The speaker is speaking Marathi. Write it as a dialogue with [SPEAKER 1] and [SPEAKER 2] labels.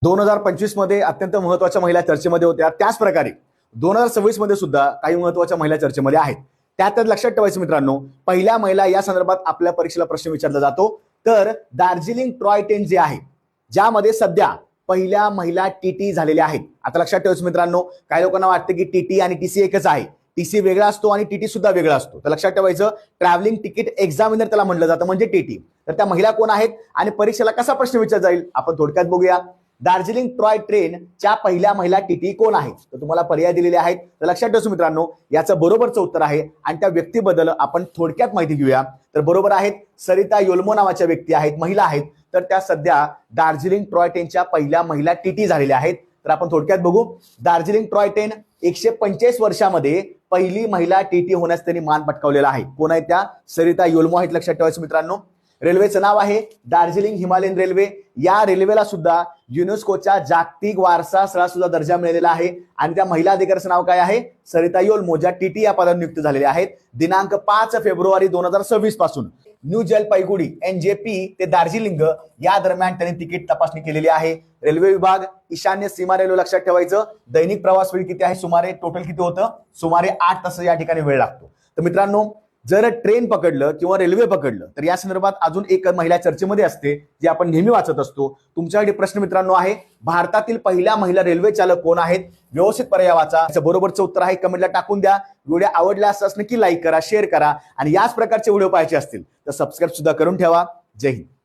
[SPEAKER 1] 2025 मध्ये अत्यंत महत्वाच्या महिला चर्चेमध्ये होत्या, त्याच प्रकारे 2026 मध्ये सुद्धा काही महत्वाच्या महिला चर्चेमध्ये आहेत. त्यात लक्षात ठेवायचं मित्रांनो, पहिल्या महिला या संदर्भात आपल्या परीक्षेला प्रश्न विचारला जातो. तर दार्जिलिंग टॉय ट्रेन जे आहे, ज्यामध्ये सध्या पहिल्या महिला टीटी झालेल्या आहेत. आता लक्षात ठेवायचं मित्रांनो, काही लोकांना वाटतं की टीटी आणि टीसी एकच आहे. टीसी वेगळा असतो आणि टीटी सुद्धा वेगळा असतो. तर लक्षात ठेवायचं, ट्रॅव्हलिंग तिकीट एक्झामिनर त्याला म्हटलं जातं, म्हणजे टीटी. तर त्या महिला कोण आहेत आणि परीक्षेला कसा प्रश्न विचारला जाईल आपण थोडक्यात बघूया. दार्जिलिंग टॉय ट्रेनच्या पहिल्या महिला टीटी कोण आहेत? तर तुम्हाला पर्याय दिलेले आहेत. तर लक्षात ठेवायचं मित्रांनो, याचं बरोबरचं उत्तर आहे आणि त्या व्यक्तीबद्दल आपण थोडक्यात माहिती घेऊया. तर बरोबर आहेत, सरिता योल्मो नावाच्या व्यक्ती आहेत, महिला आहेत. तर त्या सध्या दार्जिलिंग टॉय ट्रेनच्या पहिल्या महिला टीटी झालेल्या आहेत. तर आपण थोडक्यात बघू. दार्जिलिंग टॉय ट्रेन 145 वर्षामध्ये पहिली महिला टीटी होण्यास त्यांनी मान पटकावलेला आहे. कोण आहेत त्या? सरिता योल्मो आहेत. लक्षात ठेवायचं मित्रांनो. रेल्वेचं नाव आहे दार्जिलिंग हिमालयन रेल्वे. या रेल्वेला सुद्धा युनेस्कोच्या जागतिक वारसा स्थळा सुद्धा दर्जा मिळालेला आहे. आणि त्या महिला अधिकाऱ्याचं नाव काय आहे? सरिता योल्मो, ज्या टीटी या पदावर नियुक्त झालेल्या आहेत. दिनांक 5 फेब्रुवारी 2026 पासून न्यू जलपैगुडी NJP ते दार्जिलिंग या दरम्यान त्यांनी तिकीट तपासणी केलेली आहे. रेल्वे विभाग ईशान्य सीमा रेल्वे. लक्षात ठेवायचं, दैनिक प्रवास वेळ किती आहे? सुमारे टोटल किती होतं? सुमारे 8 तास या ठिकाणी वेळ लागतो. तर मित्रांनो, जर ट्रेन पकडलं किंवा रेल्वे पकडलं तर या संदर्भात अजून एक महिला चर्चेमध्ये असते, जी आपण नेहमी वाचत असतो. तुमच्याकडे प्रश्न मित्रांनो आहे, भारतातील पहिल्या महिला रेल्वे चालक कोण आहेत? व्यवस्थित पर्याय वाचा. याचं बरोबरचं उत्तर आहे कमेंटला टाकून द्या. व्हिडिओ आवडला असल्यास नक्की लाईक करा, शेअर करा आणि याच प्रकारचे व्हिडिओ पाहायचे असतील तर सबस्क्राईब सुद्धा करून ठेवा. जय हिंद.